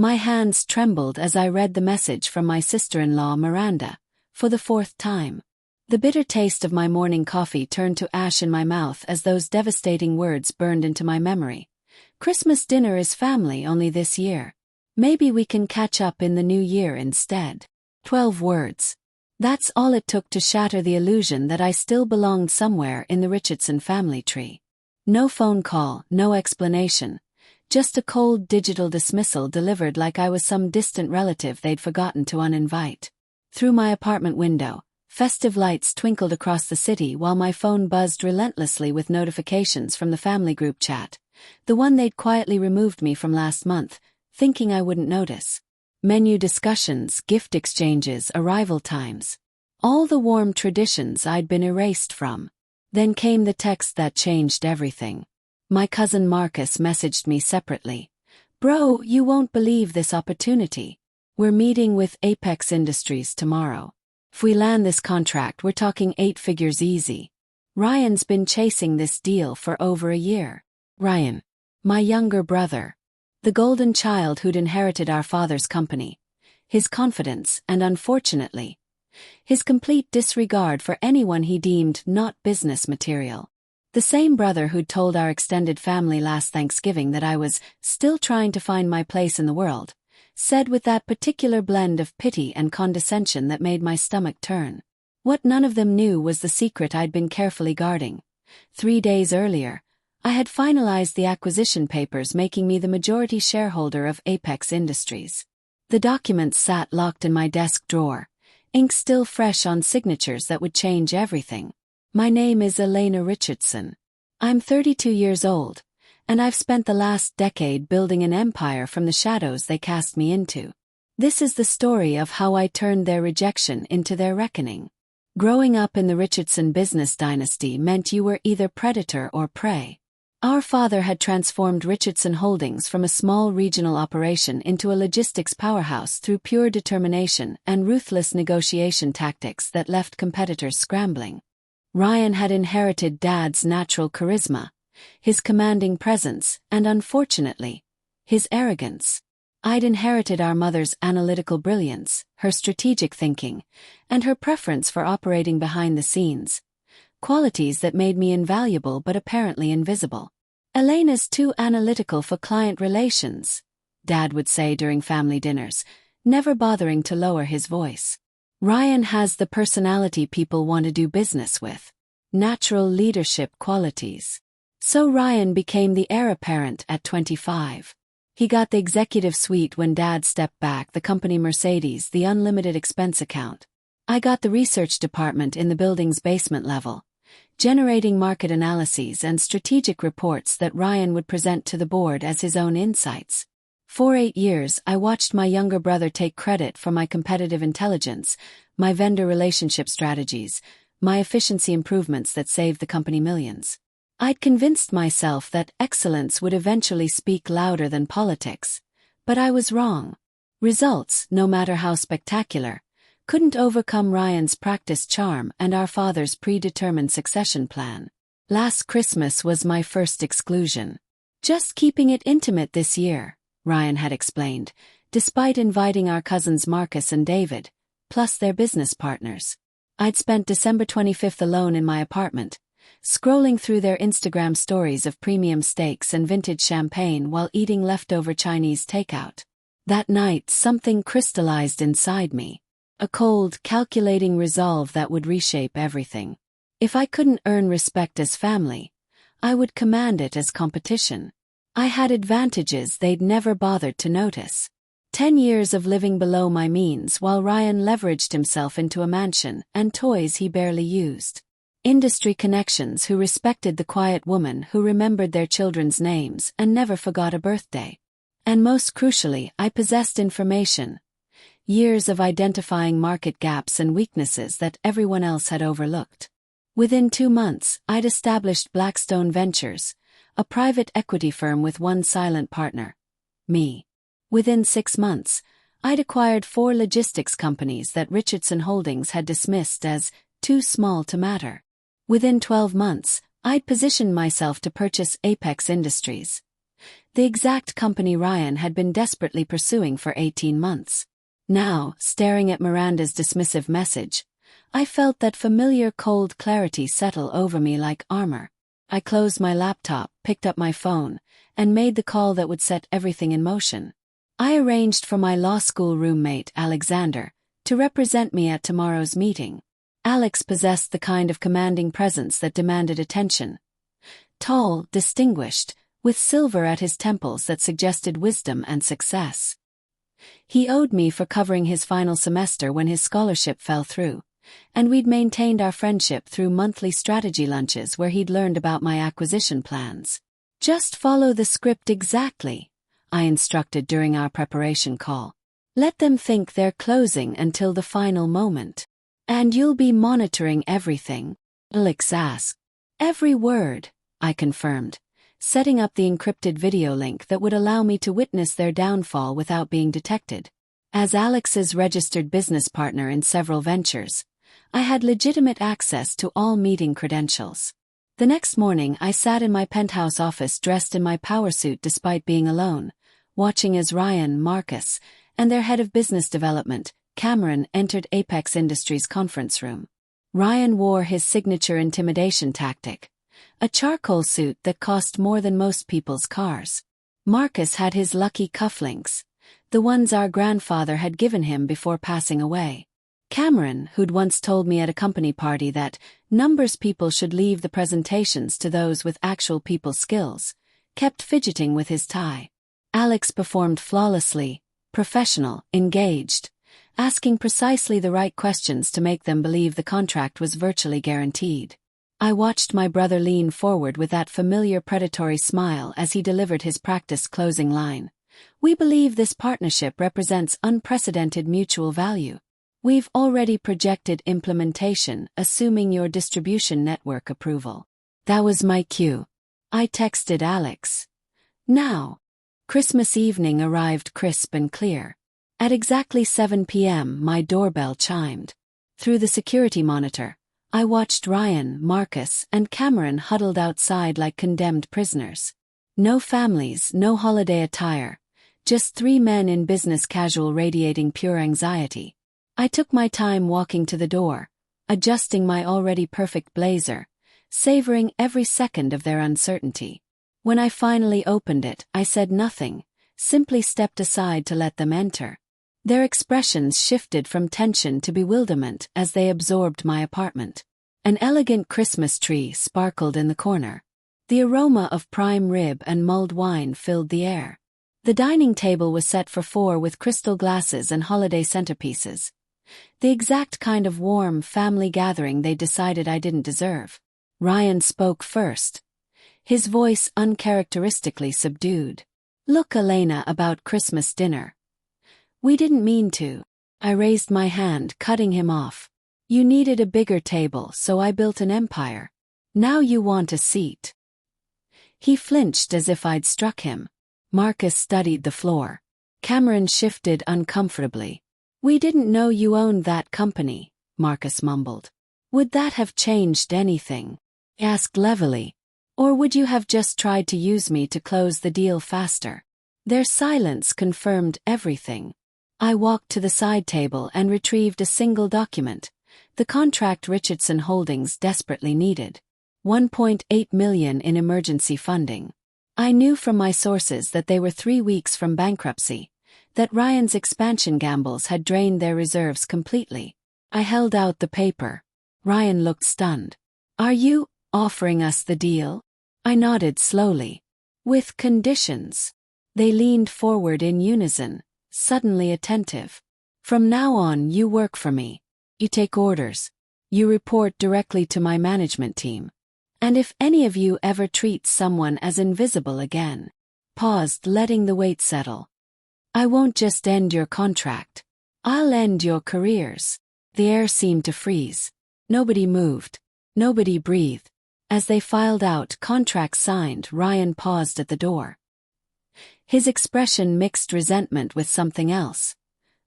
My hands trembled as I read the message from my sister-in-law Miranda, for the fourth time. The bitter taste of my morning coffee turned to ash in my mouth as those devastating words burned into my memory. Christmas dinner is family only this year. Maybe we can catch up in the new year instead. 12 words. That's all it took to shatter the illusion that I still belonged somewhere in the Richardson family tree. No phone call, no explanation. Just a cold digital dismissal delivered like I was some distant relative they'd forgotten to uninvite. Through my apartment window, festive lights twinkled across the city while my phone buzzed relentlessly with notifications from the family group chat, the one they'd quietly removed me from last month, thinking I wouldn't notice. Menu discussions, gift exchanges, arrival times. All the warm traditions I'd been erased from. Then came the text that changed everything. My cousin Marcus messaged me separately. "Bro, you won't believe this opportunity. We're meeting with Apex Industries tomorrow. If we land this contract, we're talking 8 figures easy. Ryan's been chasing this deal for over a year." Ryan. My younger brother. The golden child who'd inherited our father's company. His confidence and, unfortunately, his complete disregard for anyone he deemed not business material. The same brother who'd told our extended family last Thanksgiving that I was still trying to find my place in the world, said with that particular blend of pity and condescension that made my stomach turn. What none of them knew was the secret I'd been carefully guarding. 3 days earlier, I had finalized the acquisition papers making me the majority shareholder of Apex Industries. The documents sat locked in my desk drawer, ink still fresh on signatures that would change everything. My name is Elena Richardson. I'm 32 years old, and I've spent the last decade building an empire from the shadows they cast me into. This is the story of how I turned their rejection into their reckoning. Growing up in the Richardson business dynasty meant you were either predator or prey. Our father had transformed Richardson Holdings from a small regional operation into a logistics powerhouse through pure determination and ruthless negotiation tactics that left competitors scrambling. Ryan had inherited Dad's natural charisma, his commanding presence, and unfortunately, his arrogance. I'd inherited our mother's analytical brilliance, her strategic thinking, and her preference for operating behind the scenes. Qualities that made me invaluable but apparently invisible. "Elena's too analytical for client relations," Dad would say during family dinners, never bothering to lower his voice. "Ryan has the personality people want to do business with. Natural leadership qualities." So Ryan became the heir apparent at 25. He got the executive suite when Dad stepped back, the company Mercedes, the unlimited expense account. I got the research department in the building's basement level, generating market analyses and strategic reports that Ryan would present to the board as his own insights. For 8 years, I watched my younger brother take credit for my competitive intelligence, my vendor relationship strategies, my efficiency improvements that saved the company millions. I'd convinced myself that excellence would eventually speak louder than politics, but I was wrong. Results, no matter how spectacular, couldn't overcome Ryan's practiced charm and our father's predetermined succession plan. Last Christmas was my first exclusion. "Just keeping it intimate this year," Ryan had explained, despite inviting our cousins Marcus and David, plus their business partners. I'd spent December 25th alone in my apartment, scrolling through their Instagram stories of premium steaks and vintage champagne while eating leftover Chinese takeout. That night, something crystallized inside me. A cold, calculating resolve that would reshape everything. If I couldn't earn respect as family, I would command it as competition. I had advantages they'd never bothered to notice. 10 years of living below my means while Ryan leveraged himself into a mansion and toys he barely used. Industry connections who respected the quiet woman who remembered their children's names and never forgot a birthday. And most crucially, I possessed information. Years of identifying market gaps and weaknesses that everyone else had overlooked. Within 2 months, I'd established Blackstone Ventures, a private equity firm with one silent partner, me. Within 6 months, I'd acquired 4 logistics companies that Richardson Holdings had dismissed as too small to matter. Within 12 months, I'd positioned myself to purchase Apex Industries. The exact company Ryan had been desperately pursuing for 18 months. Now, staring at Miranda's dismissive message, I felt that familiar cold clarity settle over me like armor. I closed my laptop, picked up my phone, and made the call that would set everything in motion. I arranged for my law school roommate, Alexander, to represent me at tomorrow's meeting. Alex possessed the kind of commanding presence that demanded attention. Tall, distinguished, with silver at his temples that suggested wisdom and success. He owed me for covering his final semester when his scholarship fell through, and we'd maintained our friendship through monthly strategy lunches where he'd learned about my acquisition plans. Just follow the script exactly, I instructed during our preparation call. Let them think they're closing until the final moment. And you'll be monitoring everything? Alex asked. Every word, I confirmed, setting up the encrypted video link that would allow me to witness their downfall without being detected. As Alex's registered business partner in several ventures, I had legitimate access to all meeting credentials. The next morning I sat in my penthouse office dressed in my power suit despite being alone, watching as Ryan, Marcus, and their head of business development, Cameron, entered Apex Industries' conference room. Ryan wore his signature intimidation tactic, a charcoal suit that cost more than most people's cars. Marcus had his lucky cufflinks, the ones our grandfather had given him before passing away. Cameron, who'd once told me at a company party that numbers people should leave the presentations to those with actual people skills, kept fidgeting with his tie. Alex performed flawlessly, professional, engaged, asking precisely the right questions to make them believe the contract was virtually guaranteed. I watched my brother lean forward with that familiar predatory smile as he delivered his practiced closing line. We believe this partnership represents unprecedented mutual value. We've already projected implementation, assuming your distribution network approval. That was my cue. I texted Alex. Now. Christmas evening arrived crisp and clear. At exactly 7 p.m. my doorbell chimed. Through the security monitor, I watched Ryan, Marcus, and Cameron huddled outside like condemned prisoners. No families, no holiday attire, just 3 men in business casual radiating pure anxiety. I took my time walking to the door, adjusting my already perfect blazer, savoring every second of their uncertainty. When I finally opened it, I said nothing, simply stepped aside to let them enter. Their expressions shifted from tension to bewilderment as they absorbed my apartment. An elegant Christmas tree sparkled in the corner. The aroma of prime rib and mulled wine filled the air. The dining table was set for 4 with crystal glasses and holiday centerpieces. The exact kind of warm family gathering they decided I didn't deserve. Ryan spoke first, his voice uncharacteristically subdued. Look, Elena, about Christmas dinner. We didn't mean to. I raised my hand, cutting him off. You needed a bigger table, so I built an empire. Now you want a seat. He flinched as if I'd struck him. Marcus studied the floor. Cameron shifted uncomfortably. We didn't know you owned that company, Marcus mumbled. Would that have changed anything? I asked levelly. Or would you have just tried to use me to close the deal faster? Their silence confirmed everything. I walked to the side table and retrieved a single document, the contract Richardson Holdings desperately needed. 1.8 million in emergency funding. I knew from my sources that they were 3 weeks from bankruptcy, that Ryan's expansion gambles had drained their reserves completely. I held out the paper. Ryan looked stunned. Are you offering us the deal? I nodded slowly. With conditions. They leaned forward in unison, suddenly attentive. From now on you work for me. You take orders. You report directly to my management team. And if any of you ever treats someone as invisible again. Paused, letting the weight settle. I won't just end your contract. I'll end your careers. The air seemed to freeze. Nobody moved. Nobody breathed. As they filed out, contract signed, Ryan paused at the door. His expression mixed resentment with something else.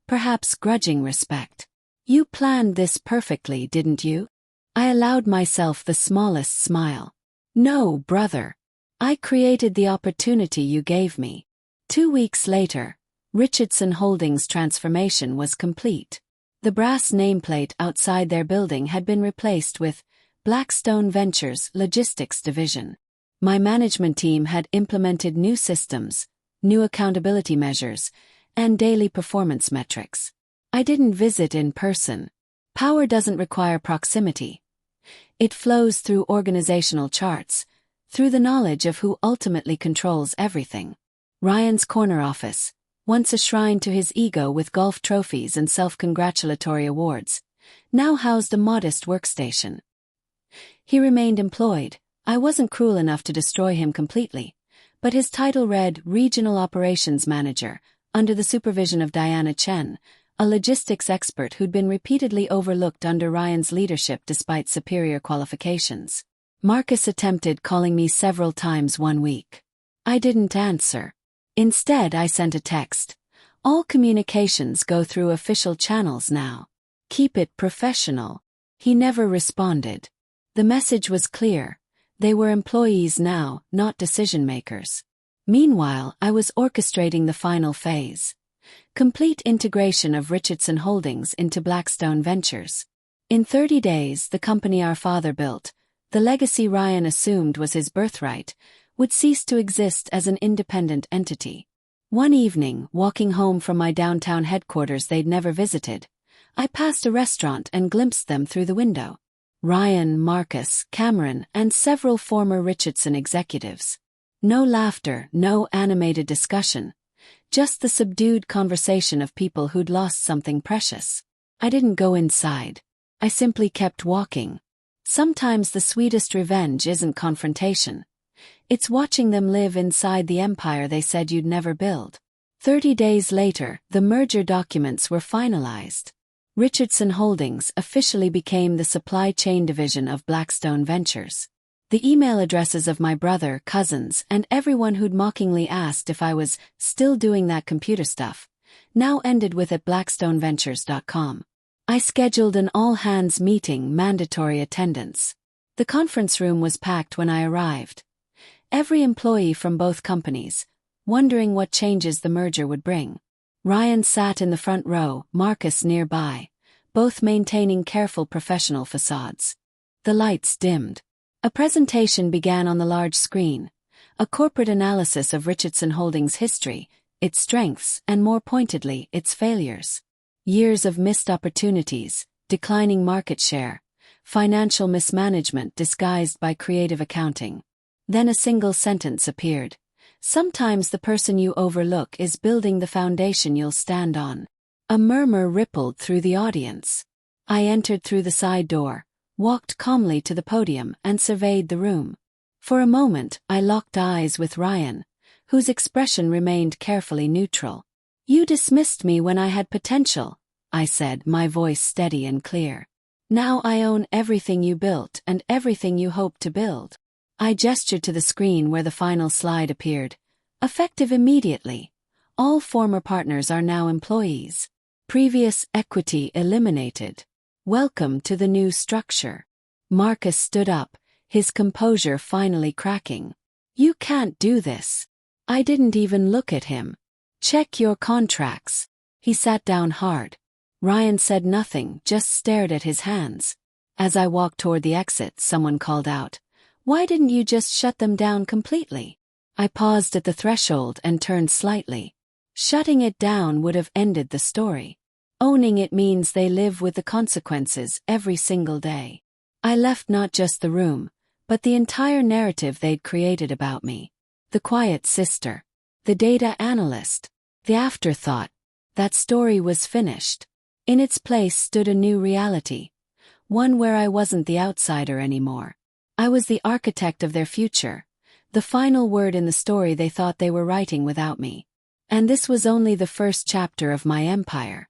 Perhaps grudging respect. You planned this perfectly, didn't you? I allowed myself the smallest smile. No, brother. I created the opportunity you gave me. 2 weeks later, Richardson Holdings' transformation was complete. The brass nameplate outside their building had been replaced with Blackstone Ventures Logistics Division. My management team had implemented new systems, new accountability measures, and daily performance metrics. I didn't visit in person. Power doesn't require proximity. It flows through organizational charts, through the knowledge of who ultimately controls everything. Ryan's corner office, once a shrine to his ego with golf trophies and self-congratulatory awards, now housed a modest workstation. He remained employed. I wasn't cruel enough to destroy him completely, but his title read Regional Operations Manager, under the supervision of Diana Chen, a logistics expert who'd been repeatedly overlooked under Ryan's leadership despite superior qualifications. Marcus attempted calling me several times one week. I didn't answer. Instead, I sent a text. All communications go through official channels now. Keep it professional. He never responded. The message was clear. They were employees now, not decision-makers. Meanwhile, I was orchestrating the final phase. Complete integration of Richardson Holdings into Blackstone Ventures. In 30 days, the company our father built, the legacy Ryan assumed was his birthright, would cease to exist as an independent entity. One evening, walking home from my downtown headquarters they'd never visited, I passed a restaurant and glimpsed them through the window. Ryan, Marcus, Cameron, and several former Richardson executives. No laughter, no animated discussion. Just the subdued conversation of people who'd lost something precious. I didn't go inside. I simply kept walking. Sometimes the sweetest revenge isn't confrontation. It's watching them live inside the empire they said you'd never build. 30 days later, the merger documents were finalized. Richardson Holdings officially became the supply chain division of Blackstone Ventures. The email addresses of my brother, cousins, and everyone who'd mockingly asked if I was still doing that computer stuff, now ended with at blackstoneventures.com. I scheduled an all-hands meeting, mandatory attendance. The conference room was packed when I arrived. Every employee from both companies, wondering what changes the merger would bring. Ryan sat in the front row, Marcus nearby, both maintaining careful professional facades. The lights dimmed. A presentation began on the large screen, a corporate analysis of Richardson Holdings' history, its strengths, and more pointedly, its failures. Years of missed opportunities, declining market share, financial mismanagement disguised by creative accounting. Then a single sentence appeared. Sometimes the person you overlook is building the foundation you'll stand on. A murmur rippled through the audience. I entered through the side door, walked calmly to the podium and surveyed the room. For a moment, I locked eyes with Ryan, whose expression remained carefully neutral. You dismissed me when I had potential, I said, my voice steady and clear. Now I own everything you built and everything you hope to build. I gestured to the screen where the final slide appeared. Effective immediately. All former partners are now employees. Previous equity eliminated. Welcome to the new structure. Marcus stood up, his composure finally cracking. You can't do this. I didn't even look at him. Check your contracts. He sat down hard. Ryan said nothing, just stared at his hands. As I walked toward the exit, someone called out, "Why didn't you just shut them down completely?" I paused at the threshold and turned slightly. Shutting it down would have ended the story. Owning it means they live with the consequences every single day. I left not just the room, but the entire narrative they'd created about me. The quiet sister. The data analyst. The afterthought. That story was finished. In its place stood a new reality. One where I wasn't the outsider anymore. I was the architect of their future. The final word in the story they thought they were writing without me. And this was only the first chapter of my empire.